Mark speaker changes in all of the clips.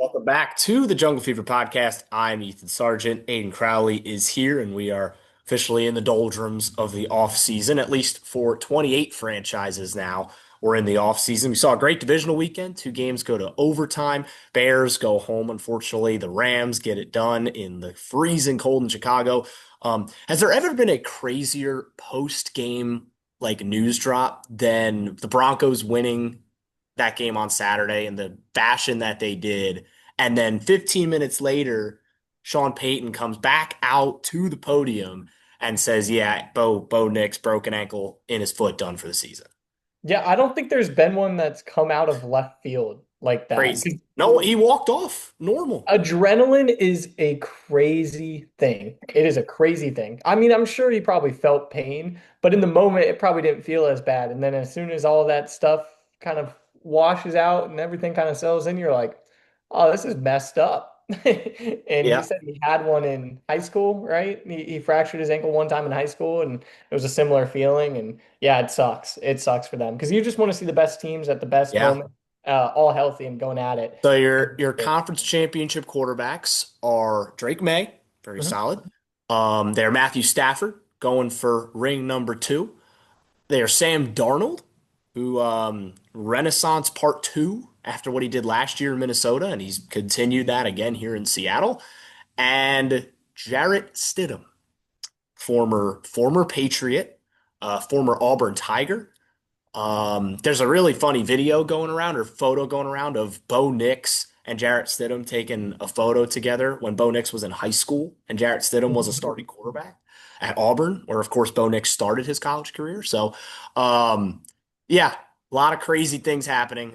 Speaker 1: Welcome back to the Jungle Fever podcast. I'm Ethan Sargent. Ayden Crowley is here, and we are officially in the doldrums of the off season, at least for 28 franchises now. We're in the off season. We saw a great divisional weekend. Two games go to overtime. Bears go home, unfortunately. The Rams get it done in the freezing cold in Chicago. Has there ever been a crazier post game like news drop than the Broncos winning that game on Saturday and the fashion that they did? And then 15 minutes later, Sean Payton comes back out to the podium and says, "Yeah, Bo Nix broken ankle in his foot, done for the season."
Speaker 2: Yeah, I don't think there's been one that's come out of left field like that.
Speaker 1: Crazy. No, he walked off normal.
Speaker 2: Adrenaline is a crazy thing. It is a crazy thing. I mean, I'm sure he probably felt pain, but in the moment, it probably didn't feel as bad. And then as soon as all that stuff kind of washes out and everything kind of settles in, you're like, oh, this is messed up. And he
Speaker 1: Yeah.
Speaker 2: said he had one in high school, right? He fractured his ankle one time in high school, and it was a similar feeling. And yeah, it sucks. It sucks for them because you just want to see the best teams at the best
Speaker 1: Yeah.
Speaker 2: moment, all healthy and going at it.
Speaker 1: So your conference championship quarterbacks are Drake May, very
Speaker 2: Mhm.
Speaker 1: solid. They're Matthew Stafford going for ring number two. They are Sam Darnold, who Renaissance Part Two after what he did last year in Minnesota, and he's continued that again here in Seattle. And Jarrett Stidham, former Patriot, former Auburn Tiger. There's a really funny video going around or photo going around of Bo Nix and Jarrett Stidham taking a photo together when Bo Nix was in high school and Jarrett Stidham was a starting quarterback at Auburn, where of course Bo Nix started his college career. So, yeah, a lot of crazy things happening.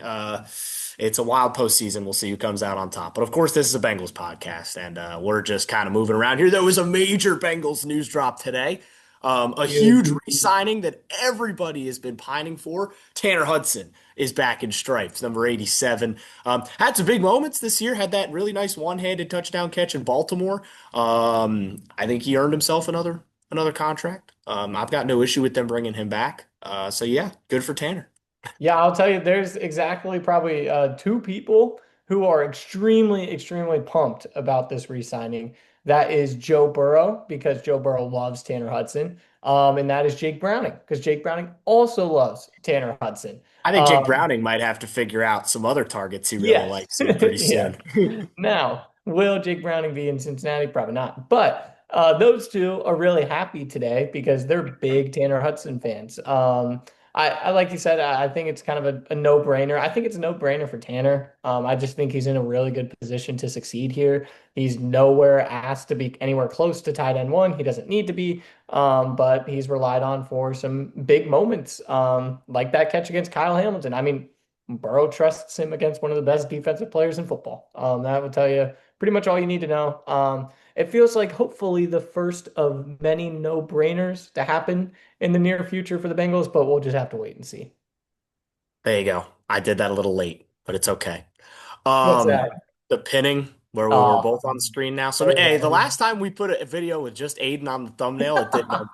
Speaker 1: It's a wild postseason. We'll see who comes out on top. But of course, this is a Bengals podcast, and we're just kind of moving around here. There was a major Bengals news drop today. A huge
Speaker 2: Dude.
Speaker 1: re-signing that everybody has been pining for. Tanner Hudson is back in stripes, number 87. Had some big moments this year. Had that really nice one-handed touchdown catch in Baltimore. I think he earned himself another contract. I've got no issue with them bringing him back. So yeah, good for Tanner.
Speaker 2: Yeah, I'll tell you, there's exactly probably two people who are extremely, extremely pumped about this re-signing. That is Joe Burrow, because Joe Burrow loves Tanner Hudson. And that is Jake Browning, because Jake Browning also loves Tanner Hudson.
Speaker 1: I think Jake
Speaker 2: Um,
Speaker 1: Browning might have to figure out some other targets he really
Speaker 2: yes.
Speaker 1: likes here pretty soon.
Speaker 2: Yes. Now, will Jake Browning be in Cincinnati? Probably not. But those two are really happy today because they're big Tanner Hudson fans. I like you said, I think it's kind of a no-brainer. I think it's a no-brainer for Tanner. I just think he's in a really good position to succeed here. He's nowhere asked to be anywhere close to tight end one. He doesn't need to be, but he's relied on for some big moments, like that catch against Kyle Hamilton. I mean, Burrow trusts him against one of the best defensive players in football. That will tell you pretty much all you need to know. It feels like hopefully the first of many no-brainers to happen in the near future for the Bengals, but we'll just have to wait and see.
Speaker 1: There you go. I did that a little late, but it's okay.
Speaker 2: What's
Speaker 1: Um,
Speaker 2: that?
Speaker 1: the pinning where we're
Speaker 2: Oh,
Speaker 1: both on the screen now. So,
Speaker 2: so
Speaker 1: hey, the
Speaker 2: bad.
Speaker 1: last time we put a video with just Ayden on the thumbnail, it did no good.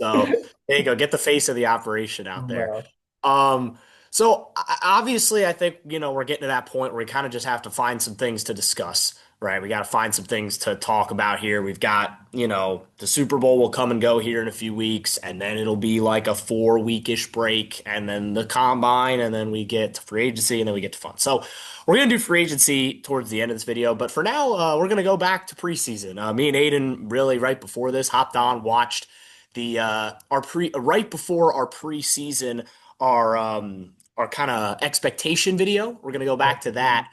Speaker 1: So, there you go. Get the face of the operation out there.
Speaker 2: Bro.
Speaker 1: Um, so obviously, I think, we're getting to that point where we kind of just have to find some things to discuss, right? We got to find some things to talk about here. We've got, the Super Bowl will come and go here in a few weeks, and then it'll be like a 4 weekish break, and then the combine, and then we get to free agency, and then we get to fun. So we're gonna do free agency towards the end of this video, but for now, we're gonna go back to preseason. Me and Ayden really right before this hopped on, watched the our pre right before our preseason our kind of expectation video. We're gonna go back to that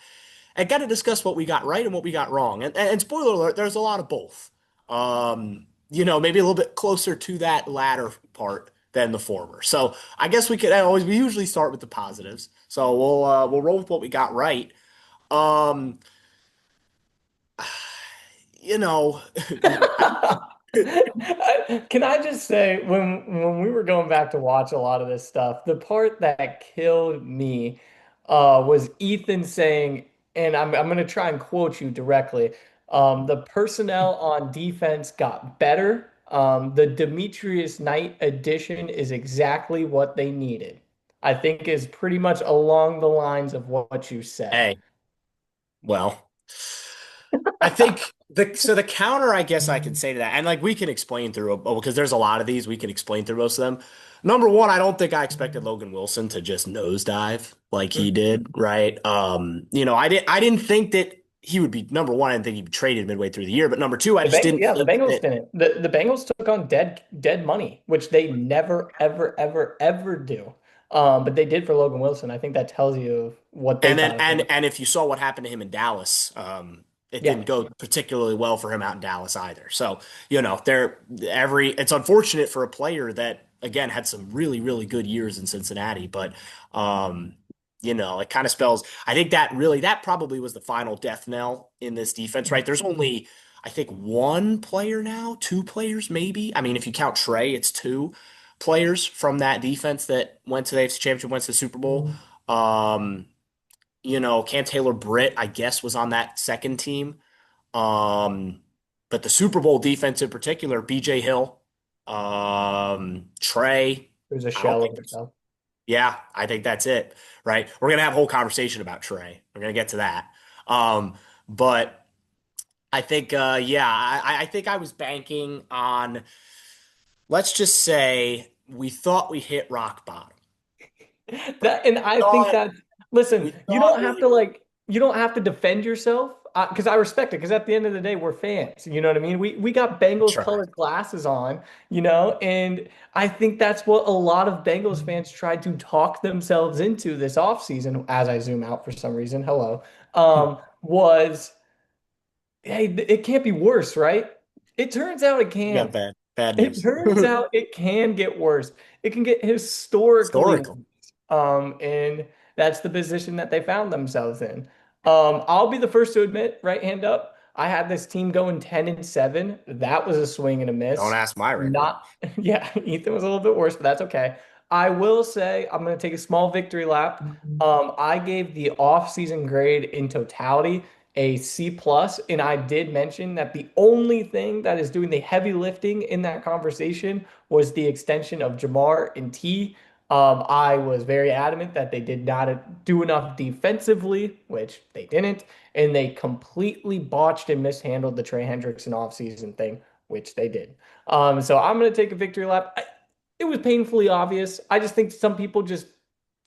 Speaker 1: and got to discuss what we got right and what we got wrong. And spoiler alert, there's a lot of both. Maybe a little bit closer to that latter part than the former. So I guess we usually start with the positives. So we'll roll with what we got right. Um, you know,
Speaker 2: Can I just say, when we were going back to watch a lot of this stuff, the part that killed me was Ethan saying, and I'm going to try and quote you directly. The personnel on defense got better. The Demetrius Knight addition is exactly what they needed. I think is pretty much along the lines of what you said.
Speaker 1: hey, well. I think the counter, I guess I can say to that, and like we can explain through because there's a lot of these, we can explain through most of them. Number one, I don't think I expected Logan Wilson to just nosedive like he did, right? I didn't think that he would be number one. I didn't think he'd be traded midway through the year, but number two, I just didn't
Speaker 2: Yeah, the
Speaker 1: think
Speaker 2: Bengals
Speaker 1: that.
Speaker 2: didn't. The Bengals took on dead money, which they never, ever, ever, ever do. But they did for Logan Wilson. I think that tells you what they
Speaker 1: And then
Speaker 2: thought of him.
Speaker 1: and if you saw what happened to him in Dallas, it
Speaker 2: Yeah.
Speaker 1: didn't go particularly well for him out in Dallas either. So, they're it's unfortunate for a player that again had some really, really good years in Cincinnati, but um, it kind of spells I think that probably was the final death knell in this defense, right? There's only I think one player now, two players maybe. I mean, if you count Trey, it's two players from that defense that went to the AFC Championship, went to the Super Bowl. Um, Cam Taylor Britt, I guess, was on that second team. Um, but the Super Bowl defense in particular, BJ Hill, Trey,
Speaker 2: It was a
Speaker 1: I don't
Speaker 2: shell
Speaker 1: think
Speaker 2: of
Speaker 1: there's,
Speaker 2: itself.
Speaker 1: yeah, I think that's it, right? We're going to have a whole conversation about Trey. We're going to get to that. But I think, yeah, I think I was banking on, let's just say we thought we hit rock bottom.
Speaker 2: And I think
Speaker 1: Thought,
Speaker 2: that, listen,
Speaker 1: we thought we hit,
Speaker 2: you don't have to defend yourself because I respect it because at the end of the day, we're fans. You know what I mean? We got Bengals
Speaker 1: try.
Speaker 2: colored glasses on, and I think that's what a lot of Bengals fans tried to talk themselves into this offseason as I zoom out for some reason. Hello. Was hey, it can't be worse, right? It turns out it
Speaker 1: We got
Speaker 2: can.
Speaker 1: bad
Speaker 2: It
Speaker 1: news.
Speaker 2: turns out it can get worse. It can get historically worse.
Speaker 1: Historical.
Speaker 2: And that's the position that they found themselves in. I'll be the first to admit, right hand up, I had this team going 10-7. That was a swing and a
Speaker 1: Don't
Speaker 2: miss.
Speaker 1: ask my record.
Speaker 2: Not, yeah, Ethan was a little bit worse, but that's okay. I will say I'm going to take a small victory lap. I gave the off-season grade in totality a C plus, and I did mention that the only thing that is doing the heavy lifting in that conversation was the extension of Jamar and T. I was very adamant that they did not do enough defensively, which they didn't, and they completely botched and mishandled the Trey Hendrickson offseason thing, which they did. So I'm going to take a victory lap. It was painfully obvious. I just think some people just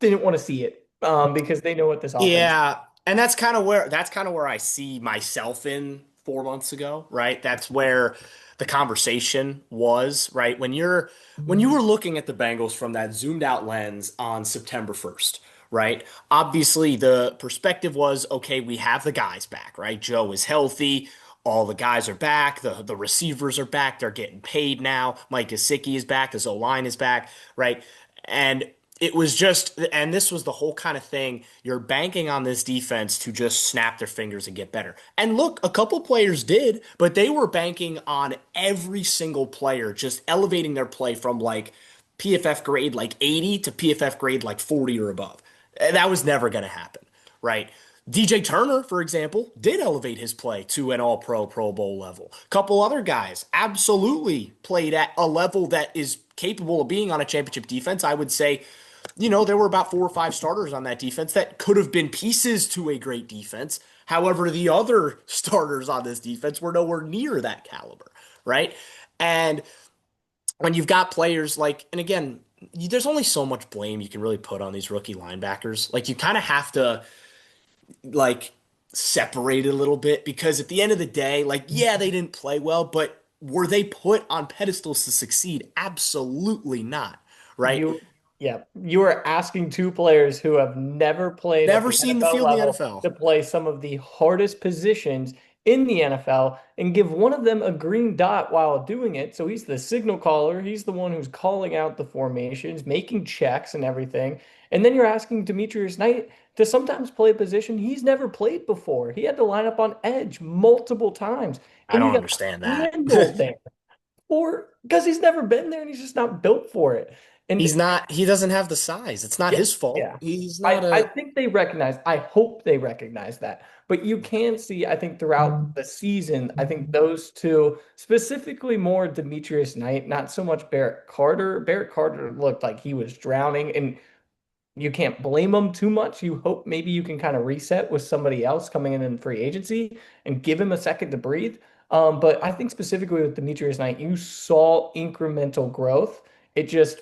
Speaker 2: didn't want to see it because they know what this offense.
Speaker 1: Yeah, and that's kind of where I see myself in 4 months ago, right? That's where the conversation was, right? When you were looking at the Bengals from that zoomed out lens on September 1st, right? Obviously the perspective was, okay, we have the guys back, right? Joe is healthy. All the guys are back. The receivers are back. They're getting paid now. Mike Gesicki is back. The O-line is back, right? And it was just, and this was the whole kind of thing. You're banking on this defense to just snap their fingers and get better. And look, a couple players did, but they were banking on every single player just elevating their play from like PFF grade like 80 to PFF grade like 40 or above. And that was never going to happen, right? DJ Turner, for example, did elevate his play to an all pro, Pro Bowl level. A couple other guys absolutely played at a level that is capable of being on a championship defense. I would say there were about four or five starters on that defense that could have been pieces to a great defense. However, the other starters on this defense were nowhere near that caliber, right? And when you've got players like, and again, there's only so much blame you can really put on these rookie linebackers. Like, you kind of have to, like, separate it a little bit because at the end of the day, like, yeah, they didn't play well, but were they put on pedestals to succeed? Absolutely not, right?
Speaker 2: You, yeah, you are asking two players who have never played at
Speaker 1: Never
Speaker 2: the
Speaker 1: seen the
Speaker 2: NFL
Speaker 1: field in the
Speaker 2: level
Speaker 1: NFL.
Speaker 2: to play some of the hardest positions in the NFL and give one of them a green dot while doing it. So he's the signal caller. He's the one who's calling out the formations, making checks and everything. And then you're asking Demetrius Knight to sometimes play a position he's never played before. He had to line up on edge multiple times,
Speaker 1: I
Speaker 2: and he
Speaker 1: don't
Speaker 2: got
Speaker 1: understand that.
Speaker 2: handled there. Or because he's never been there and he's just not built for it. And
Speaker 1: He doesn't have the size. It's not
Speaker 2: yeah,
Speaker 1: his fault.
Speaker 2: yeah.
Speaker 1: He's not
Speaker 2: I
Speaker 1: a,
Speaker 2: think they recognize, I hope they recognize that. But you can see, I think, throughout the season, I think those two, specifically more Demetrius Knight, not so much Barrett Carter. Barrett Carter looked like he was drowning. And you can't blame him too much. You hope maybe you can kind of reset with somebody else coming in free agency and give him a second to breathe. But I think specifically with Demetrius Knight, you saw incremental growth. It just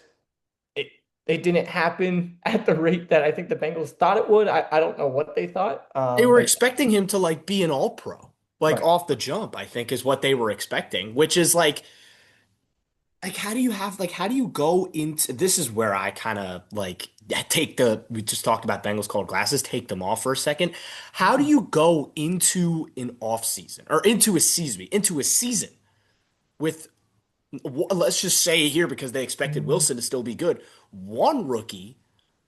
Speaker 2: it it didn't happen at the rate that I think the Bengals thought it would. I don't know what they thought.
Speaker 1: They were
Speaker 2: But
Speaker 1: expecting him to like be an all pro, like
Speaker 2: right.
Speaker 1: off the jump, I think is what they were expecting, which is like how do you go into this is where I kind of like take the we just talked about Bengals colored glasses, take them off for a second. How do you go into an off season or into a season with let's just say here because they expected Wilson to still be good, one rookie,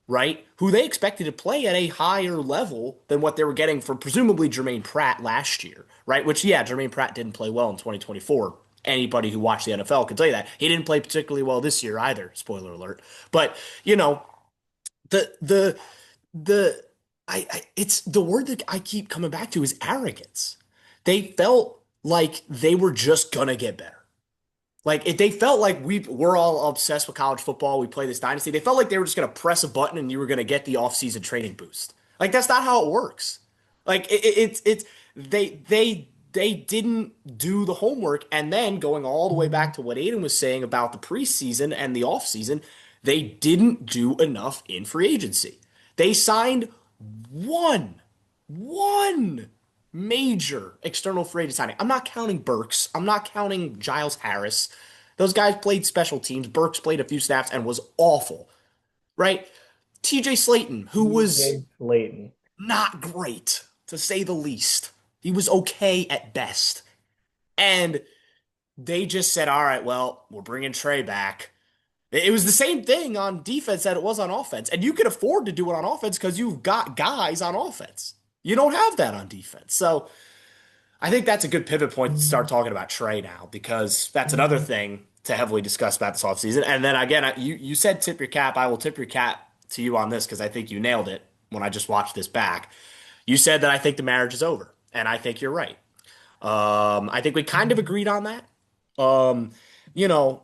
Speaker 1: right, who they expected to play at a higher level than what they were getting from presumably Jermaine Pratt last year, right? Which, yeah, Jermaine Pratt didn't play well in 2024. Anybody who watched the NFL can tell you that. He didn't play particularly well this year either, spoiler alert. But, you know, the, the, it's the word that I keep coming back to is arrogance. They felt like they were just gonna get better. Like if they felt like we're all obsessed with college football, we play this dynasty. They felt like they were just gonna press a button and you were gonna get the offseason training boost. Like that's not how it works. Like it's they didn't do the homework, and then going all the way back to what Ayden was saying about the preseason and the offseason, they didn't do enough in free agency. They signed one one major external free agent signing. I'm not counting Burks. I'm not counting Giles Harris. Those guys played special teams. Burks played a few snaps and was awful, right? TJ Slayton, who was
Speaker 2: DJ Slayton.
Speaker 1: not great, to say the least. He was okay at best. And they just said, all right, well, we're bringing Trey back. It was the same thing on defense that it was on offense. And you can afford to do it on offense because you've got guys on offense. You don't have that on defense. So I think that's a good pivot point to start talking about Trey now because that's another thing to heavily discuss about this offseason. And then again, you said tip your cap. I will tip your cap to you on this because I think you nailed it when I just watched this back. You said that I think the marriage is over, and I think you're right. I think we kind of agreed on that. Um, you know,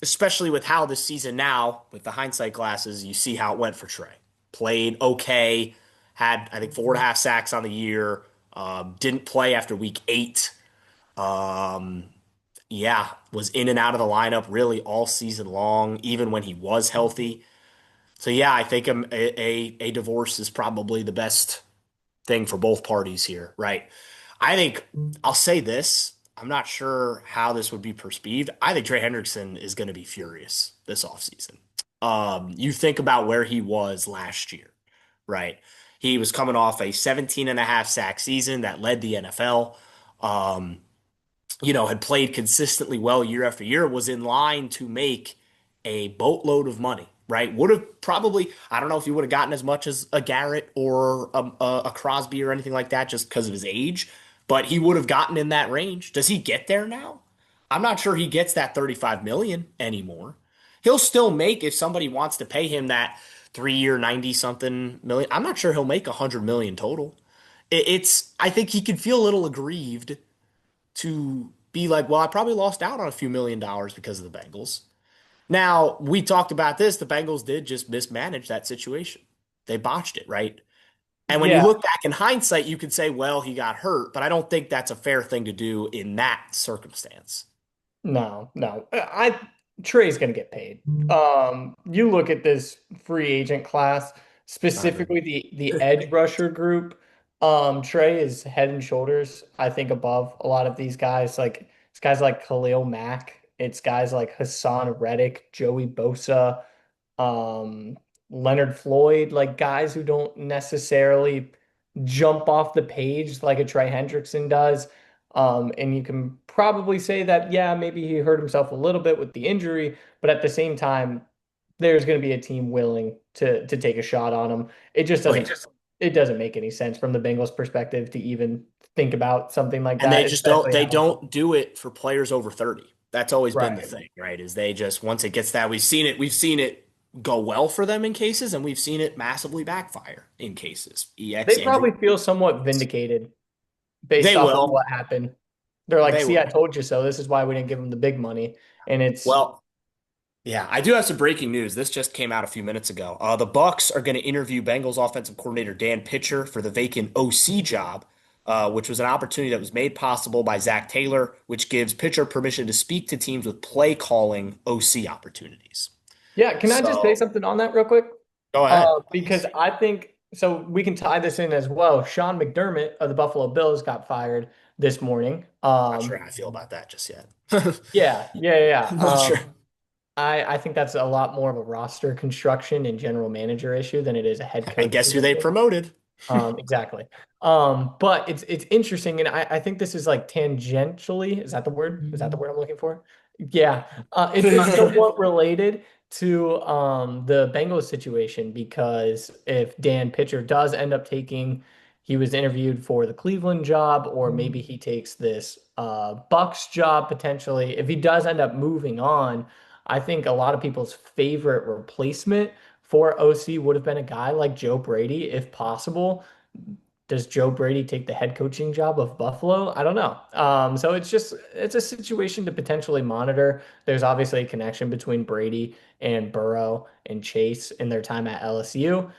Speaker 1: especially with how this season now, with the hindsight glasses, you see how it went for Trey. Played okay, had I think 4.5 sacks on the year. Didn't play after week 8. Um, yeah, was in and out of the lineup really all season long, even when he was healthy. So yeah, I think a divorce is probably the best thing for both parties here, right? I think I'll say this. I'm not sure how this would be perceived. I think Trey Hendrickson is going to be furious this offseason. You think about where he was last year, right? He was coming off a 17 and a half sack season that led the NFL. Um, had played consistently well year after year, was in line to make a boatload of money, right? Would have probably, I don't know if he would have gotten as much as a Garrett or a Crosby or anything like that just because of his age, but he would have gotten in that range. Does he get there now? I'm not sure he gets that 35 million anymore. He'll still make if somebody wants to pay him that 3 year 90 something million. I'm not sure he'll make 100 million total. I think he could feel a little aggrieved to be like, well, I probably lost out on a few $1 million because of the Bengals. Now, we talked about this. The Bengals did just mismanage that situation. They botched it, right? And when you
Speaker 2: Yeah,
Speaker 1: look back in hindsight, you could say, well, he got hurt, but I don't think that's a fair thing to do in that circumstance.
Speaker 2: no, no. Trey's gonna get paid. You look at this free agent class,
Speaker 1: I agree.
Speaker 2: specifically the edge rusher group. Trey is head and shoulders, I think, above a lot of these guys. Like it's guys like Khalil Mack. It's guys like Hassan Reddick, Joey Bosa, um, Leonard Floyd, like guys who don't necessarily jump off the page like a Trey Hendrickson does. And you can probably say that, yeah, maybe he hurt himself a little bit with the injury, but at the same time, there's going to be a team willing to take a shot on him.
Speaker 1: Oh, yeah.
Speaker 2: It doesn't make any sense from the Bengals perspective to even think about something like
Speaker 1: And they
Speaker 2: that,
Speaker 1: just don't
Speaker 2: especially
Speaker 1: they
Speaker 2: how
Speaker 1: don't do it for players over 30. That's always been the
Speaker 2: right.
Speaker 1: thing, right? Is they just once it gets that we've seen it go well for them in cases and we've seen it massively backfire in cases. EX
Speaker 2: They
Speaker 1: Andrew.
Speaker 2: probably feel somewhat vindicated based
Speaker 1: They
Speaker 2: off of
Speaker 1: will.
Speaker 2: what happened. They're like,
Speaker 1: They
Speaker 2: see, I
Speaker 1: will.
Speaker 2: told you so. This is why we didn't give him the big money. And it's
Speaker 1: Well, Yeah, I do have some breaking news. This just came out a few minutes ago. The Bucks are going to interview Bengals offensive coordinator Dan Pitcher for the vacant OC job, which was an opportunity that was made possible by Zach Taylor, which gives Pitcher permission to speak to teams with play calling OC opportunities.
Speaker 2: Yeah, can I just say
Speaker 1: So
Speaker 2: something on that real quick?
Speaker 1: go ahead,
Speaker 2: Because
Speaker 1: please.
Speaker 2: I think so. We can tie this in as well. Sean McDermott of the Buffalo Bills got fired this morning.
Speaker 1: Not sure how I feel about that just yet.
Speaker 2: Yeah, yeah, yeah.
Speaker 1: I'm
Speaker 2: Yeah.
Speaker 1: not sure.
Speaker 2: I think that's a lot more of a roster construction and general manager issue than it is a head
Speaker 1: And
Speaker 2: coach
Speaker 1: guess who they
Speaker 2: position.
Speaker 1: promoted?
Speaker 2: Exactly. But it's interesting, and I think this is like tangentially, is that the word? Is that the word I'm looking for? Yeah. It's somewhat related to the Bengals situation because if Dan Pitcher does end up taking, he was interviewed for the Cleveland job, or maybe he takes this Bucks job potentially. If he does end up moving on, I think a lot of people's favorite replacement for OC would have been a guy like Joe Brady, if possible. Does Joe Brady take the head coaching job of Buffalo? I don't know. So it's a situation to potentially monitor. There's obviously a connection between Brady and Burrow and Chase in their time at LSU.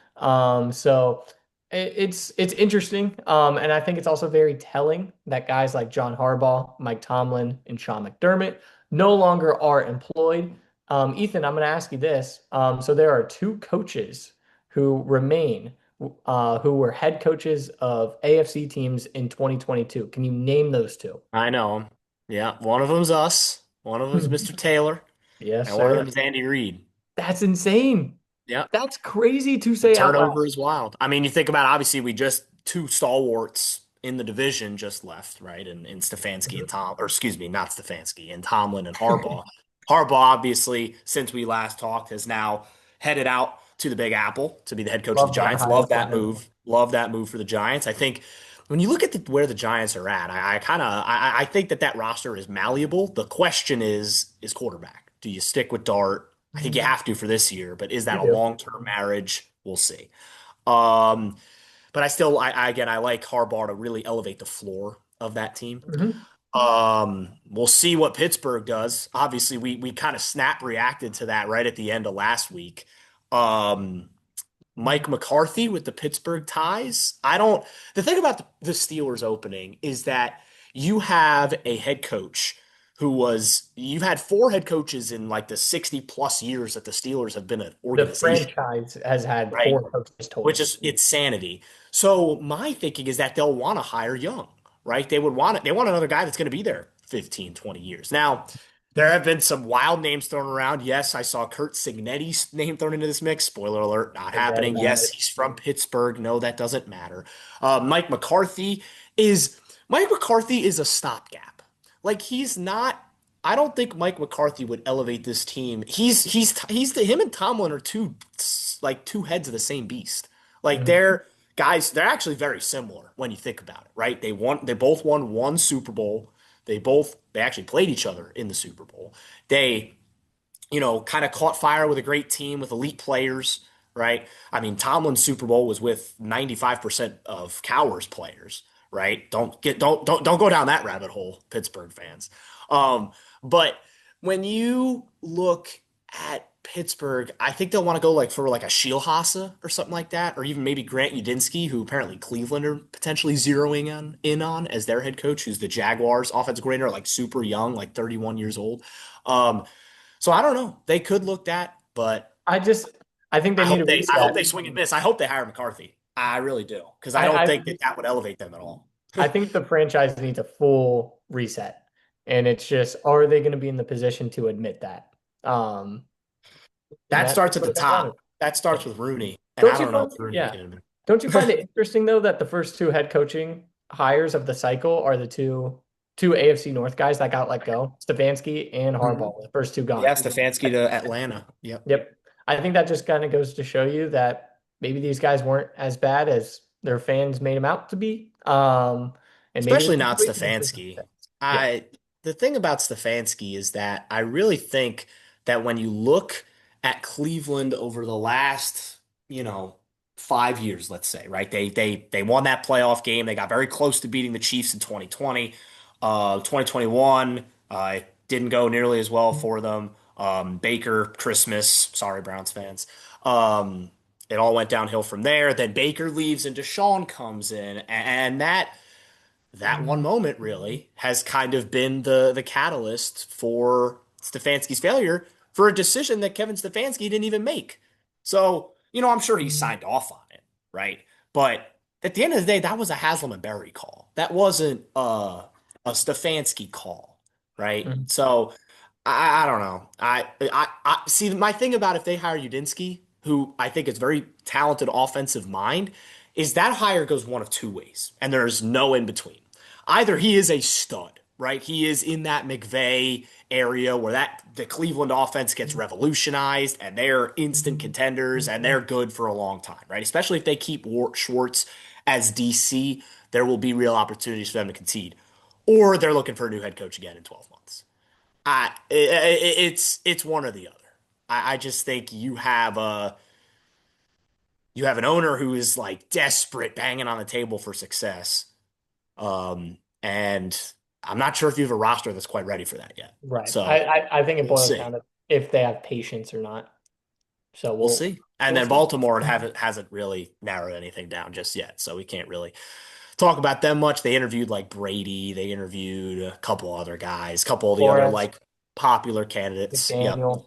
Speaker 2: So it's interesting. And I think it's also very telling that guys like John Harbaugh, Mike Tomlin, and Sean McDermott no longer are employed. Ethan, I'm going to ask you this. So there are two coaches who remain, who were head coaches of AFC teams in 2022. Can you name those two?
Speaker 1: I know him. Yeah, one of them's us. One of them's Mr. Taylor,
Speaker 2: Yes,
Speaker 1: and one of them
Speaker 2: sir.
Speaker 1: is Andy Reid.
Speaker 2: That's insane.
Speaker 1: Yep.
Speaker 2: That's crazy to
Speaker 1: The
Speaker 2: say out loud.
Speaker 1: turnover is wild. I mean, you think about obviously we just two stalwarts in the division just left, right? And Stefanski and Tom, or excuse me, not Stefanski, and Tomlin and Harbaugh. Harbaugh, obviously, since we last talked, has now headed out to the Big Apple to be the head coach of the
Speaker 2: Love that
Speaker 1: Giants.
Speaker 2: hire
Speaker 1: Love
Speaker 2: for
Speaker 1: that
Speaker 2: him.
Speaker 1: move. Love that move for the Giants. I think when you look at where the Giants are at, I think that roster is malleable. The question is quarterback. Do you stick with Dart? I think you have to for this year, but is that
Speaker 2: You
Speaker 1: a
Speaker 2: do.
Speaker 1: long-term marriage? We'll see. Um, but again, I like Harbaugh to really elevate the floor of that team.
Speaker 2: Mhm.
Speaker 1: We'll see what Pittsburgh does. Obviously, we kind of snap reacted to that right at the end of last week. Um, Mike McCarthy with the Pittsburgh ties. The thing about the Steelers opening is that you have a head coach you've had four head coaches in like the 60 plus years that the Steelers have been an
Speaker 2: The
Speaker 1: organization,
Speaker 2: franchise has had
Speaker 1: right?
Speaker 2: four coaches
Speaker 1: Which
Speaker 2: total.
Speaker 1: is insanity. So my thinking is that they'll want to hire young, right? They want another guy that's going to be there 15, 20 years. Now, there have been some wild names thrown around. Yes, I saw Kurt Cignetti's name thrown into this mix. Spoiler alert, not
Speaker 2: Forget
Speaker 1: happening.
Speaker 2: about
Speaker 1: Yes,
Speaker 2: it.
Speaker 1: he's from Pittsburgh. No, that doesn't matter. Mike McCarthy is Mike McCarthy is a stopgap. Like he's not. I don't think Mike McCarthy would elevate this team. Him and Tomlin are two heads of the same beast. Like
Speaker 2: Mhm.
Speaker 1: they're actually very similar when you think about it, right? They both won one Super Bowl. They actually played each other in the Super Bowl. They, kind of caught fire with a great team with elite players, right? I mean, Tomlin's Super Bowl was with 95% of Cowher's players, right? Don't go down that rabbit hole, Pittsburgh fans. But when you look at Pittsburgh, I think they'll want to go like for like a Shielhasa or something like that, or even maybe Grant Udinski, who apparently Cleveland are potentially zeroing in on as their head coach, who's the Jaguars offensive coordinator, like super young, like 31 years old. Um, so I don't know. They could look that, but
Speaker 2: I just, I think they need a
Speaker 1: I hope
Speaker 2: reset.
Speaker 1: they swing and miss. I hope they hire McCarthy. I really do because I
Speaker 2: I,
Speaker 1: don't
Speaker 2: I,
Speaker 1: think that would elevate them at all.
Speaker 2: I think the franchise needs a full reset. And it's just, are they going to be in the position to admit that? Um, and
Speaker 1: That
Speaker 2: that's
Speaker 1: starts at
Speaker 2: what
Speaker 1: the
Speaker 2: it comes down
Speaker 1: top.
Speaker 2: to.
Speaker 1: That starts with Rooney, and
Speaker 2: Don't
Speaker 1: I
Speaker 2: you
Speaker 1: don't know
Speaker 2: find,
Speaker 1: if Rooney's
Speaker 2: yeah.
Speaker 1: going to
Speaker 2: Don't you find
Speaker 1: be.
Speaker 2: it interesting though that the first two head coaching hires of the cycle are the two AFC North guys that got let go, Stefanski and
Speaker 1: Mhm.
Speaker 2: Harbaugh, the first two gone.
Speaker 1: Yeah, Stefanski to Atlanta. Yep.
Speaker 2: Yep. I think that just kind of goes to show you that maybe these guys weren't as bad as their fans made them out to be. And maybe the
Speaker 1: Especially not
Speaker 2: situation is just
Speaker 1: Stefanski.
Speaker 2: yeah.
Speaker 1: I The thing about Stefanski is that I really think that when you look at Cleveland over the last, 5 years, let's say, right? They won that playoff game. They got very close to beating the Chiefs in 2020. 2021, it didn't go nearly as well for them. Baker, Christmas. Sorry, Browns fans. Um, it all went downhill from there. Then Baker leaves and Deshaun comes in, and that one moment really has kind of been the catalyst for Stefanski's failure for a decision that Kevin Stefanski didn't even make. So, I'm sure he signed off on it, right? But at the end of the day, that was a Haslam and Berry call. That wasn't a Stefanski call, right?
Speaker 2: Mhm.
Speaker 1: So I don't know. I see my thing about if they hire Udinski, who I think is very talented offensive mind, is that hire goes one of two ways, and there's no in between. Either he is a stud, right? He is in that McVay area where the Cleveland offense gets revolutionized and they're instant contenders and they're good for a long time, right? Especially if they keep Schwartz as DC, there will be real opportunities for them to concede. Or they're looking for a new head coach again in 12 months. It's one or the other. I just think you have an owner who is like desperate, banging on the table for success. And I'm not sure if you have a roster that's quite ready for that yet.
Speaker 2: Right. I,
Speaker 1: So
Speaker 2: I I think it
Speaker 1: we'll
Speaker 2: boils
Speaker 1: see.
Speaker 2: down to if they have patience or not. So
Speaker 1: We'll
Speaker 2: we'll
Speaker 1: see. And
Speaker 2: we'll
Speaker 1: then
Speaker 2: see.
Speaker 1: Baltimore hasn't really narrowed anything down just yet. So we can't really talk about them much. They interviewed like Brady. They interviewed a couple other guys, a couple of the other
Speaker 2: Flores,
Speaker 1: like popular candidates. Yep.
Speaker 2: McDaniel.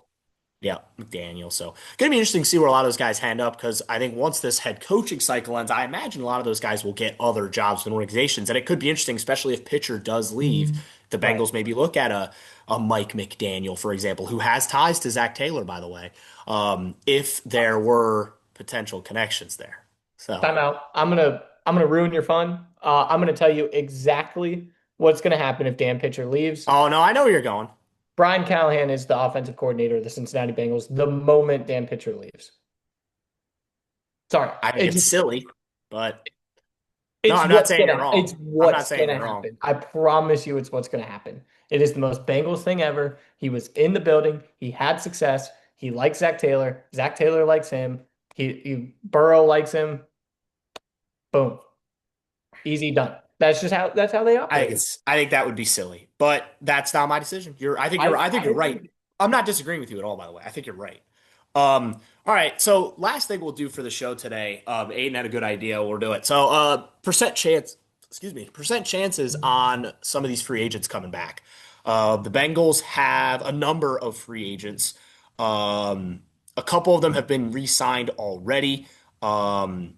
Speaker 1: Yeah, McDaniel. So gonna be interesting to see where a lot of those guys end up because I think once this head coaching cycle ends, I imagine a lot of those guys will get other jobs in organizations, and it could be interesting, especially if pitcher does leave. The
Speaker 2: Right.
Speaker 1: Bengals maybe look at a Mike McDaniel, for example, who has ties to Zach Taylor, by the way. If there were potential connections there. So,
Speaker 2: Time out. I'm gonna ruin your fun. I'm gonna tell you exactly what's gonna happen if Dan Pitcher leaves.
Speaker 1: oh no, I know where you're going.
Speaker 2: Brian Callahan is the offensive coordinator of the Cincinnati Bengals the moment Dan Pitcher leaves. Sorry.
Speaker 1: I think it's silly, but no, I'm not saying you're
Speaker 2: It's
Speaker 1: wrong. I'm not
Speaker 2: what's
Speaker 1: saying
Speaker 2: gonna
Speaker 1: you're wrong.
Speaker 2: happen. I promise you it's what's gonna happen. It is the most Bengals thing ever. He was in the building, he had success, he likes Zach Taylor, Zach Taylor likes him, he Burrow likes him. Boom. Easy done. That's how they operate.
Speaker 1: I think that would be silly, but that's not my decision. I think
Speaker 2: I
Speaker 1: you're right.
Speaker 2: agree.
Speaker 1: I'm not disagreeing with you at all, by the way. I think you're right. All right. So last thing we'll do for the show today, Aiden had a good idea. We'll do it. So, percent chances on some of these free agents coming back. The Bengals have a number of free agents. A couple of them have been re-signed already. Um,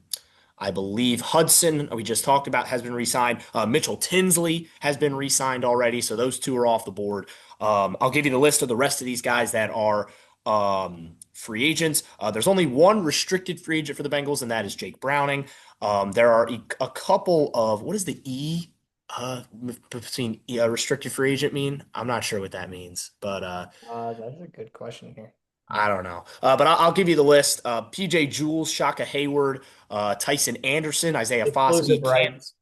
Speaker 1: I believe Hudson, we just talked about, has been re-signed. Mitchell Tinsley has been re-signed already, so those two are off the board. I'll give you the list of the rest of these guys that are free agents. There's only one restricted free agent for the Bengals, and that is Jake Browning. There are a couple of what does the E between restricted free agent mean? I'm not sure what that means, but
Speaker 2: That's a good question here.
Speaker 1: I don't know. But I'll give you the list. PJ Jules, Shaka Hayward, Tyson Anderson, Isaiah
Speaker 2: Exclusive
Speaker 1: Foskey, Cam.
Speaker 2: rights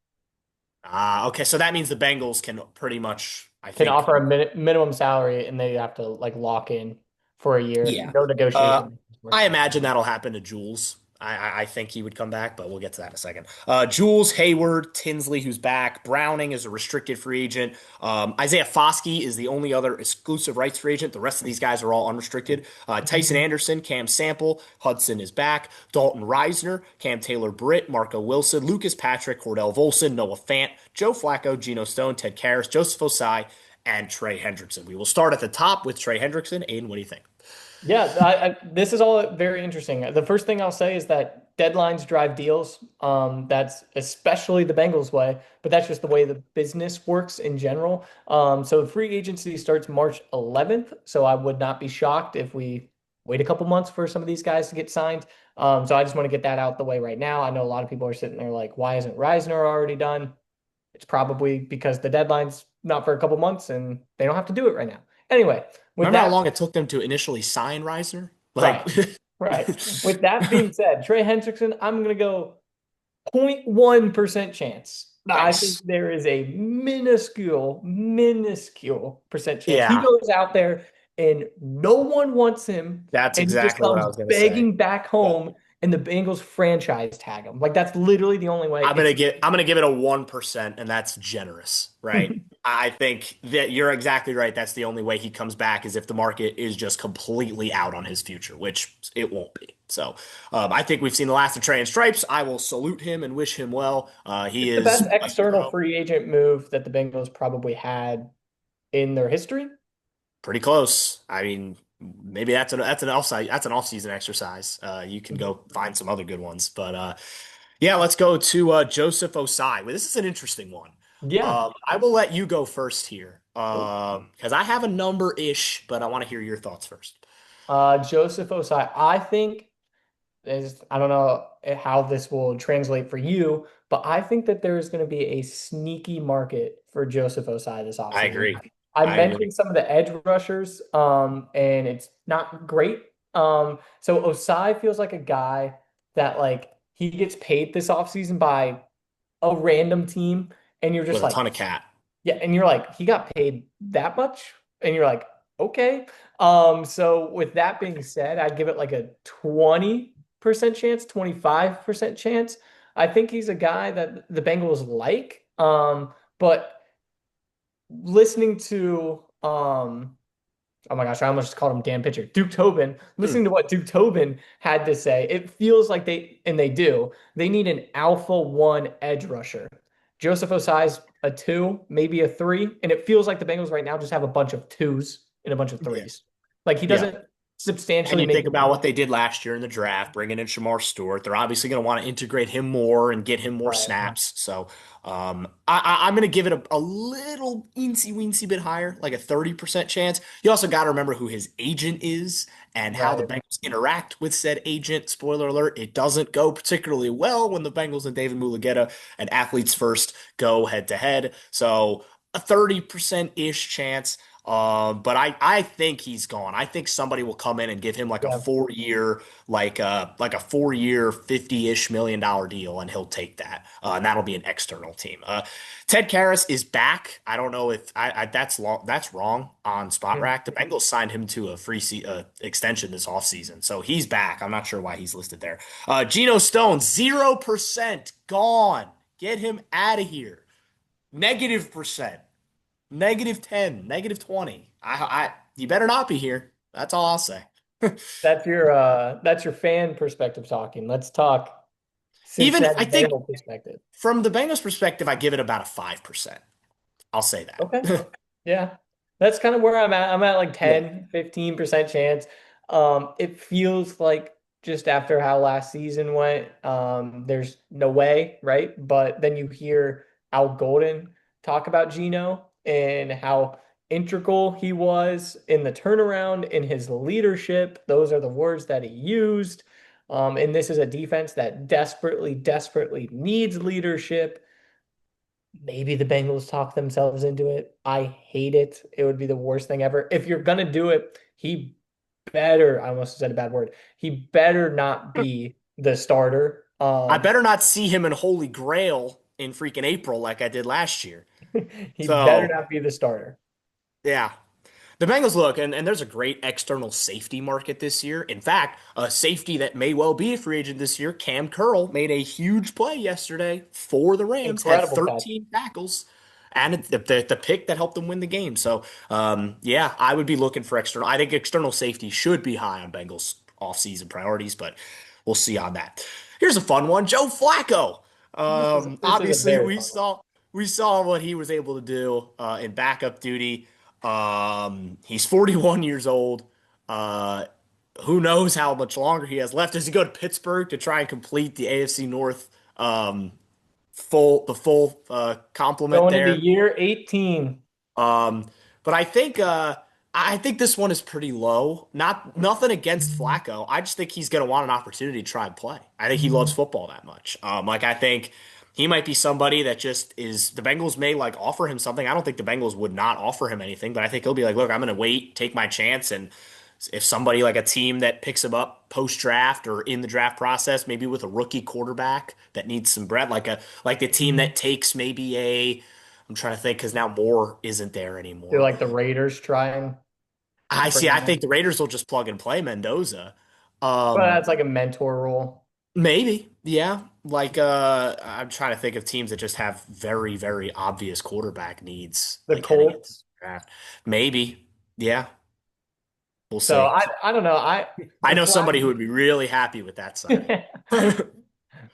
Speaker 1: Okay, so that means the Bengals can pretty much, I
Speaker 2: can
Speaker 1: think,
Speaker 2: offer a minimum salary and they have to like lock in for a year.
Speaker 1: yeah.
Speaker 2: No
Speaker 1: Uh,
Speaker 2: negotiation.
Speaker 1: I imagine that'll happen to Jules. I think he would come back, but we'll get to that in a second. Jules, Hayward, Tinsley, who's back. Browning is a restricted free agent. Isaiah Foskey is the only other exclusive rights free agent. The rest of these guys are all unrestricted. Tyson Anderson, Cam Sample, Hudson is back. Dalton Reisner, Cam Taylor Britt, Marco Wilson, Lucas Patrick, Cordell Volson, Noah Fant, Joe Flacco, Geno Stone, Ted Karras, Joseph Osai, and Trey Hendrickson. We will start at the top with Trey Hendrickson. Aiden, what do you think?
Speaker 2: Yeah, this is all very interesting. The first thing I'll say is that deadlines drive deals. That's especially the Bengals way, but that's just the way the business works in general. So free agency starts March 11th. So I would not be shocked if we wait a couple months for some of these guys to get signed. So I just want to get that out the way right now. I know a lot of people are sitting there like, why isn't Reisner already done? It's probably because the deadline's not for a couple months and they don't have to do it right now. Anyway, with
Speaker 1: Remember how
Speaker 2: that,
Speaker 1: long it took them to initially sign Reisner? Like,
Speaker 2: right. Right. With that being said, Trey Hendrickson, I'm going to go 0.1% chance. I think
Speaker 1: nice.
Speaker 2: there is a minuscule percent chance. He
Speaker 1: Yeah,
Speaker 2: goes out there and no one wants him
Speaker 1: that's
Speaker 2: and he just
Speaker 1: exactly what I
Speaker 2: comes
Speaker 1: was going to say.
Speaker 2: begging back
Speaker 1: Yeah.
Speaker 2: home and the Bengals franchise tag him. Like that's literally the only way.
Speaker 1: I'm gonna give it a 1%, and that's generous, right? I think that you're exactly right. That's the only way he comes back is if the market is just completely out on his future, which it won't be. So I think we've seen the last of Trey and Stripes. I will salute him and wish him well. He
Speaker 2: It's the
Speaker 1: is
Speaker 2: best
Speaker 1: a
Speaker 2: external
Speaker 1: hero.
Speaker 2: free agent move that the Bengals probably had in their history.
Speaker 1: Pretty close. I mean, maybe that's an off season exercise. You can go find some other good ones, but yeah, let's go to Joseph Osai. Well, this is an interesting one.
Speaker 2: Yeah.
Speaker 1: I will let you go first here because I have a number ish, but I want to hear your thoughts first.
Speaker 2: Joseph Osai, I think is I don't know how this will translate for you, but I think that there is going to be a sneaky market for Joseph Osai this
Speaker 1: I
Speaker 2: offseason.
Speaker 1: agree.
Speaker 2: I
Speaker 1: I agree.
Speaker 2: mentioned some of the edge rushers, and it's not great. So Osai feels like a guy that like he gets paid this offseason by a random team, and you're just
Speaker 1: With a
Speaker 2: like,
Speaker 1: ton of cat.
Speaker 2: yeah, and you're like, he got paid that much? And you're like, okay. So with that being said, I'd give it like a 20% chance, 25% chance. I think he's a guy that the Bengals like. But listening to oh my gosh, I almost called him Dan Pitcher. Duke Tobin.
Speaker 1: Hmm.
Speaker 2: Listening to what Duke Tobin had to say, it feels like they do, they need an alpha one edge rusher. Joseph Osai's a two, maybe a three, and it feels like the Bengals right now just have a bunch of twos and a bunch of
Speaker 1: Yeah.
Speaker 2: threes. Like he
Speaker 1: Yeah.
Speaker 2: doesn't
Speaker 1: And
Speaker 2: substantially
Speaker 1: you
Speaker 2: make
Speaker 1: think
Speaker 2: the
Speaker 1: about
Speaker 2: team.
Speaker 1: what they did last year in the draft, bringing in Shamar Stewart. They're obviously going to want to integrate him more and get him more
Speaker 2: Right.
Speaker 1: snaps. So I'm going to give it a little eensy weensy bit higher, like a 30% chance. You also got to remember who his agent is and how the
Speaker 2: Right.
Speaker 1: Bengals interact with said agent. Spoiler alert, it doesn't go particularly well when the Bengals and David Mulugeta and athletes first go head to head. So a 30%-ish chance. But I think he's gone. I think somebody will come in and give him like a
Speaker 2: Yeah.
Speaker 1: 4 year, like a 4 year, $50-ish million deal, and he'll take that. And that'll be an external team. Ted Karras is back. I don't know if that's wrong on Spot
Speaker 2: Mhm.
Speaker 1: Rack. The Bengals signed him to a extension this offseason, so he's back. I'm not sure why he's listed there. Geno Stone, 0% gone. Get him out of here. -%. -10, -20. You better not be here. That's all I'll say.
Speaker 2: That's your fan perspective talking. Let's talk
Speaker 1: Even
Speaker 2: Cincinnati
Speaker 1: I think
Speaker 2: Bengal perspective.
Speaker 1: from the Bengals perspective, I give it about a 5%. I'll say
Speaker 2: Okay.
Speaker 1: that.
Speaker 2: Yeah. That's kind of where I'm at. I'm at like
Speaker 1: Yeah.
Speaker 2: 10, 15% chance. It feels like just after how last season went, there's no way, right? But then you hear Al Golden talk about Gino and how integral he was in the turnaround, in his leadership. Those are the words that he used. And this is a defense that desperately, desperately needs leadership. Maybe the Bengals talk themselves into it. I hate it. It would be the worst thing ever. If you're gonna do it, he better, I almost said a bad word. He better not be the starter.
Speaker 1: I better not see him in Holy Grail in freaking April like I did last year.
Speaker 2: He better
Speaker 1: So,
Speaker 2: not be the starter.
Speaker 1: yeah. The Bengals look, and there's a great external safety market this year. In fact, a safety that may well be a free agent this year, Cam Curl, made a huge play yesterday for the Rams, had
Speaker 2: Incredible catch.
Speaker 1: 13 tackles, and the pick that helped them win the game. So, yeah, I would be looking for external. I think external safety should be high on Bengals offseason priorities, but we'll see on that. Here's a fun one, Joe Flacco.
Speaker 2: This is a
Speaker 1: Obviously,
Speaker 2: very
Speaker 1: we
Speaker 2: fun one.
Speaker 1: saw what he was able to do in backup duty. He's 41 years old. Uh, who knows how much longer he has left? Does he go to Pittsburgh to try and complete the AFC North full complement
Speaker 2: Going into
Speaker 1: there?
Speaker 2: year 18.
Speaker 1: Um, but I think this one is pretty low. Nothing against Flacco. I just think he's gonna want an opportunity to try and play. I think he loves football that much. Like I think he might be somebody that just is the Bengals may like offer him something. I don't think the Bengals would not offer him anything, but I think he'll be like, look, I'm gonna wait, take my chance, and if somebody like a team that picks him up post draft or in the draft process, maybe with a rookie quarterback that needs some bread, like the team that takes maybe a I'm trying to think because now Moore isn't there
Speaker 2: Do
Speaker 1: anymore.
Speaker 2: like the Raiders trying to
Speaker 1: I
Speaker 2: bring
Speaker 1: see. I
Speaker 2: him in.
Speaker 1: think the Raiders will just plug and play Mendoza.
Speaker 2: But
Speaker 1: Um,
Speaker 2: that's like a mentor role.
Speaker 1: maybe, yeah. Like I'm trying to think of teams that just have very, very obvious quarterback needs,
Speaker 2: The
Speaker 1: like heading into the
Speaker 2: Colts.
Speaker 1: draft. Maybe. Yeah, we'll
Speaker 2: So
Speaker 1: see.
Speaker 2: I don't know. I
Speaker 1: I
Speaker 2: with
Speaker 1: know somebody who
Speaker 2: Flacco
Speaker 1: would be really happy with that signing.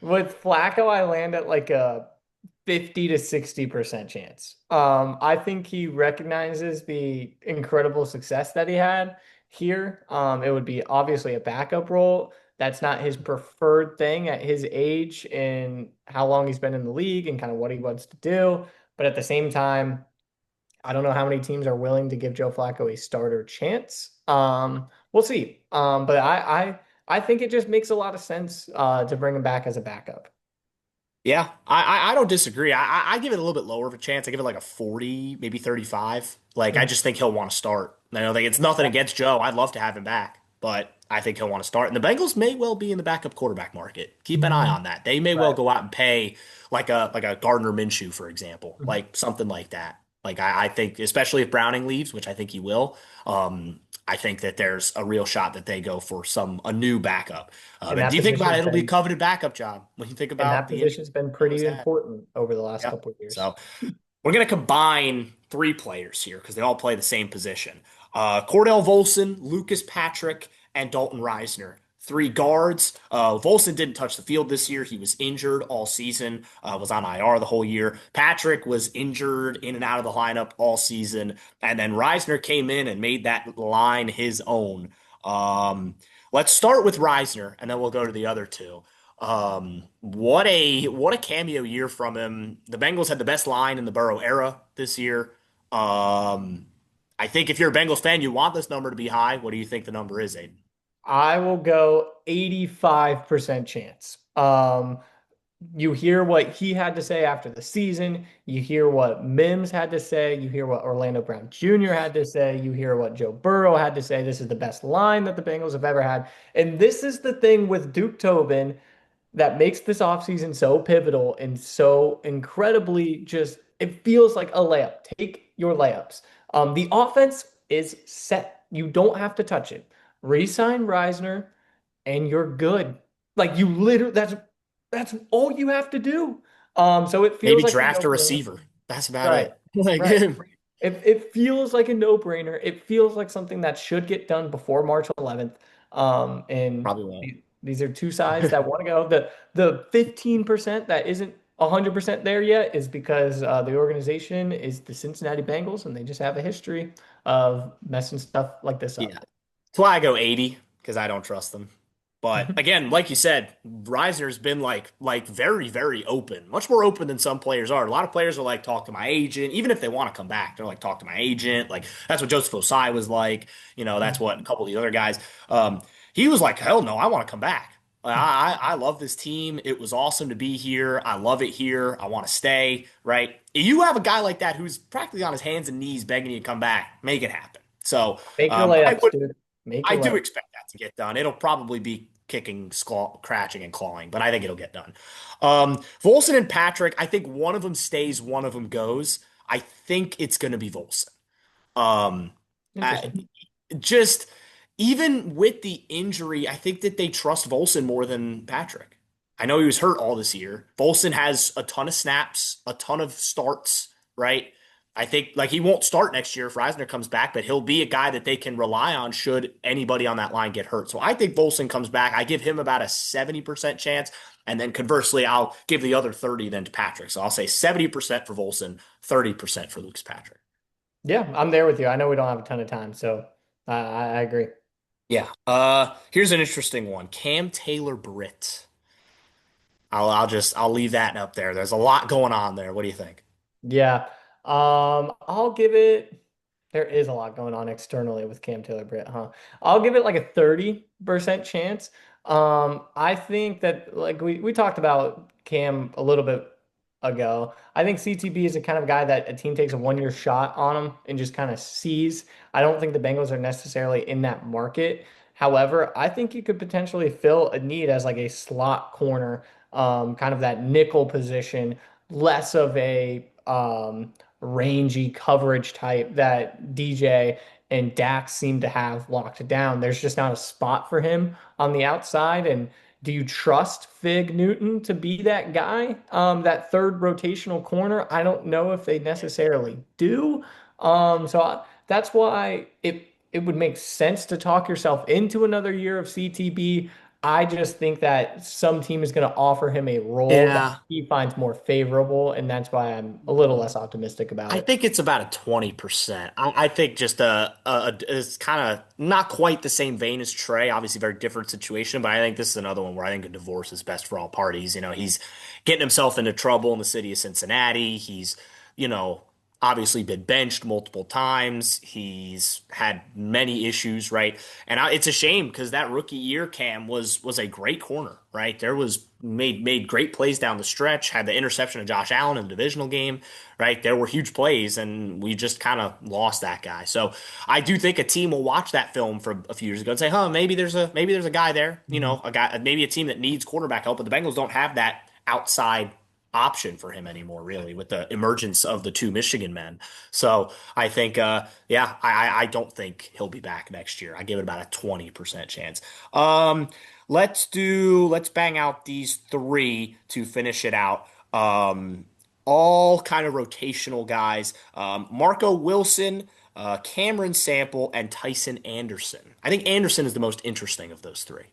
Speaker 2: with Flacco, I land at like a 50 to 60% chance. I think he recognizes the incredible success that he had here. It would be obviously a backup role. That's not his preferred thing at his age and how long he's been in the league and kind of what he wants to do. But at the same time, I don't know how many teams are willing to give Joe Flacco a starter chance. We'll see. But I think it just makes a lot of sense to bring him back as a backup.
Speaker 1: Yeah, I don't disagree. I give it a little bit lower of a chance. I give it like a 40, maybe 35. Like I
Speaker 2: Mhm.
Speaker 1: just think he'll want to start. I don't think it's nothing
Speaker 2: Yeah,
Speaker 1: against Joe. I'd love to have him back, but I think he'll want to start. And the Bengals may well be in the backup quarterback market. Keep an eye on that. They may well
Speaker 2: right.
Speaker 1: go out and pay like a Gardner Minshew, for example,
Speaker 2: Mhm.
Speaker 1: like something like that. Like I think, especially if Browning leaves, which I think he will. I think that there's a real shot that they go for a new backup.
Speaker 2: And
Speaker 1: And
Speaker 2: that
Speaker 1: do you think about it?
Speaker 2: position's
Speaker 1: It'll be a
Speaker 2: been
Speaker 1: covered backup job when you think
Speaker 2: and
Speaker 1: about
Speaker 2: that
Speaker 1: the injury
Speaker 2: position's been
Speaker 1: Bengals
Speaker 2: pretty
Speaker 1: had.
Speaker 2: important over the last
Speaker 1: Yep.
Speaker 2: couple of years.
Speaker 1: So we're going to combine three players here because they all play the same position. Cordell Volson, Lucas Patrick, and Dalton Reisner. Three guards. Volson didn't touch the field this year. He was injured all season, was on IR the whole year. Patrick was injured in and out of the lineup all season. And then Reisner came in and made that line his own. Um, let's start with Reisner, and then we'll go to the other two. What a cameo year from him. The Bengals had the best line in the Burrow era this year. Um, I think if you're a Bengals fan, you want this number to be high. What do you think the number is, Ayden?
Speaker 2: I will go 85% chance. You hear what he had to say after the season. You hear what Mims had to say. You hear what Orlando Brown Jr. had to say. You hear what Joe Burrow had to say. This is the best line that the Bengals have ever had. And this is the thing with Duke Tobin that makes this offseason so pivotal and so incredibly just, it feels like a layup. Take your layups. The offense is set. You don't have to touch it. Resign Reisner and you're good. Like you literally, that's all you have to do. So it feels
Speaker 1: Maybe
Speaker 2: like a
Speaker 1: draft a
Speaker 2: no-brainer.
Speaker 1: receiver. That's about
Speaker 2: Right.
Speaker 1: it. Like,
Speaker 2: Right. It feels like a no-brainer. It feels like something that should get done before March 11th. And
Speaker 1: probably won't.
Speaker 2: these are two sides that want to go. The 15% that isn't 100% there yet is because the organization is the Cincinnati Bengals, and they just have a history of messing stuff like this
Speaker 1: Yeah.
Speaker 2: up.
Speaker 1: That's why I go 80 because I don't trust them. But again, like you said, Reisner's been like very, very open, much more open than some players are. A lot of players are like, talk to my agent, even if they want to come back. They're like, talk to my agent. Like that's what Joseph Osai was like. That's what a couple of the other guys. He was like, hell no, I want to come back. I love this team. It was awesome to be here. I love it here. I want to stay. Right? You have a guy like that who's practically on his hands and knees begging you to come back. Make it happen. So
Speaker 2: Make your
Speaker 1: I
Speaker 2: layups,
Speaker 1: would
Speaker 2: dude. Make
Speaker 1: I
Speaker 2: your
Speaker 1: do
Speaker 2: layups.
Speaker 1: expect that to get done. It'll probably be kicking, scratching, and clawing, but I think it'll get done. Volson and Patrick, I think one of them stays, one of them goes. I think it's going to be Volson. Um, I,
Speaker 2: Interesting.
Speaker 1: just even with the injury, I think that they trust Volson more than Patrick. I know he was hurt all this year. Volson has a ton of snaps, a ton of starts, right? I think like he won't start next year if Reisner comes back, but he'll be a guy that they can rely on should anybody on that line get hurt. So I think Volson comes back. I give him about a 70% chance. And then conversely, I'll give the other 30 then to Patrick. So I'll say 70% for Volson, 30% for Lucas Patrick.
Speaker 2: Yeah, I'm there with you. I know we don't have a ton of time, so I agree.
Speaker 1: Yeah. Here's an interesting one. Cam Taylor Britt. I'll leave that up there. There's a lot going on there. What do you think?
Speaker 2: Yeah. I'll give it, there is a lot going on externally with Cam Taylor Britt, huh? I'll give it like a 30% chance. I think that like we talked about Cam a little bit ago. I think CTB is the kind of guy that a team takes a 1 year shot on him and just kind of sees. I don't think the Bengals are necessarily in that market. However, I think you could potentially fill a need as like a slot corner, kind of that nickel position, less of a rangy coverage type that DJ and Dax seem to have locked down. There's just not a spot for him on the outside. And Do you trust Fig Newton to be that guy? That third rotational corner? I don't know if they necessarily do. That's why it would make sense to talk yourself into another year of CTB. I just think that some team is going to offer him a role that
Speaker 1: Yeah.
Speaker 2: he finds more favorable, and that's why I'm a little less optimistic about
Speaker 1: I
Speaker 2: it.
Speaker 1: think it's about a 20%. I think just it's kind of not quite the same vein as Trey. Obviously, very different situation, but I think this is another one where I think a divorce is best for all parties. He's getting himself into trouble in the city of Cincinnati. He's, you know, obviously been benched multiple times. He's had many issues, right? It's a shame because that rookie year, Cam was a great corner, right? There was made great plays down the stretch. Had the interception of Josh Allen in the divisional game, right? There were huge plays, and we just kind of lost that guy. So I do think a team will watch that film from a few years ago and say, "Huh, maybe there's a guy there,
Speaker 2: Mhm.
Speaker 1: a guy, maybe a team that needs quarterback help." But the Bengals don't have that outside option for him anymore, really, with the emergence of the two Michigan men. So I think, yeah, I don't think he'll be back next year. I give it about a 20% chance. Um, let's bang out these three to finish it out. All kind of rotational guys. Marco Wilson, Cameron Sample, and Tyson Anderson. I think Anderson is the most interesting of those three.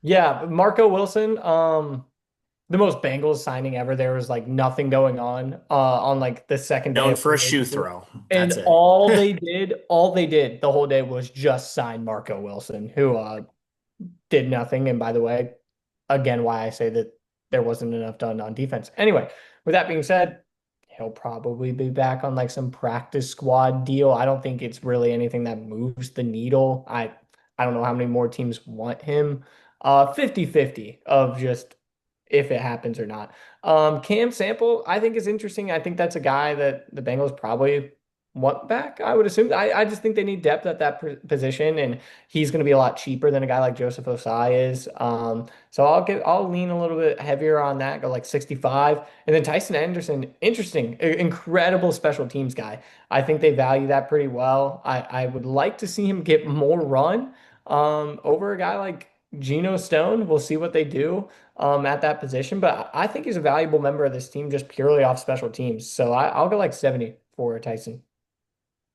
Speaker 2: Yeah, Marco Wilson, the most Bengals signing ever. There was like nothing going on like the second day
Speaker 1: Known
Speaker 2: of
Speaker 1: for a
Speaker 2: free
Speaker 1: shoe
Speaker 2: agency.
Speaker 1: throw.
Speaker 2: And
Speaker 1: That's it.
Speaker 2: all they did the whole day was just sign Marco Wilson, who did nothing. And by the way, again, why I say that there wasn't enough done on defense. Anyway, with that being said, he'll probably be back on like some practice squad deal. I don't think it's really anything that moves the needle. I don't know how many more teams want him. 50-50 of just if it happens or not. Cam Sample, I think is interesting. I think that's a guy that the Bengals probably want back. I would assume. I just think they need depth at that position, and he's going to be a lot cheaper than a guy like Joseph Osai is. So I'll lean a little bit heavier on that, go like 65. And then Tyson Anderson, interesting, incredible special teams guy. I think they value that pretty well. I would like to see him get more run over a guy like Geno Stone. We'll see what they do at that position, but I think he's a valuable member of this team just purely off special teams. So I'll go like 70 for Tyson.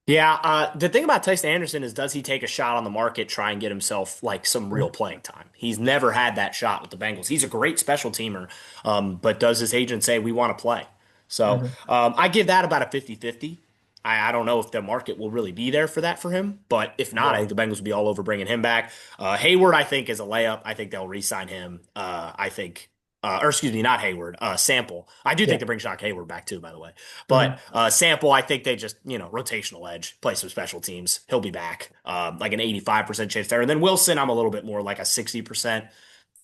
Speaker 1: Yeah, the thing about Tyson Anderson is, does he take a shot on the market, try and get himself like some real playing time? He's never had that shot with the Bengals. He's a great special teamer, but does his agent say we want to play? So
Speaker 2: Mhm.
Speaker 1: I give that about a 50-50. I don't know if the market will really be there for that for him, but if not, I
Speaker 2: Yeah.
Speaker 1: think the Bengals will be all over bringing him back. Hayward, I think, is a layup. I think they'll re-sign him. I think, or excuse me, not Hayward, Sample. I do think
Speaker 2: Yeah.
Speaker 1: they bring Shock Hayward back too, by the way. But
Speaker 2: Mhm.
Speaker 1: Sample, I think they just, rotational edge, play some special teams. He'll be back, like an 85% chance there. And then Wilson, I'm a little bit more like a 60%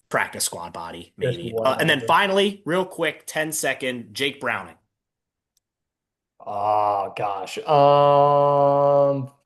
Speaker 1: practice squad body,
Speaker 2: Just
Speaker 1: maybe. And then
Speaker 2: whatever.
Speaker 1: finally, real quick, 10-second, Jake Browning.
Speaker 2: Oh gosh.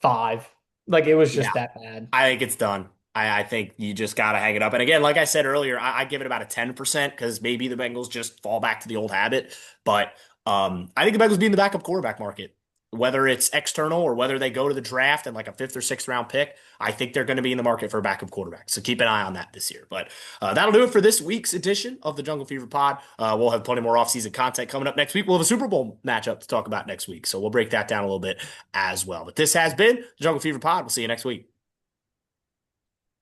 Speaker 2: Five. Like it was just
Speaker 1: Yeah,
Speaker 2: that bad.
Speaker 1: I think it's done. I think you just got to hang it up. And again, like I said earlier, I give it about a 10% because maybe the Bengals just fall back to the old habit. But I think the Bengals be in the backup quarterback market, whether it's external or whether they go to the draft and like a fifth or sixth round pick. I think they're going to be in the market for a backup quarterback. So keep an eye on that this year. But that'll do it for this week's edition of the Jungle Fever Pod. We'll have plenty more offseason content coming up next week. We'll have a Super Bowl matchup to talk about next week. So we'll break that down a little bit as well. But this has been the Jungle Fever Pod. We'll see you next week.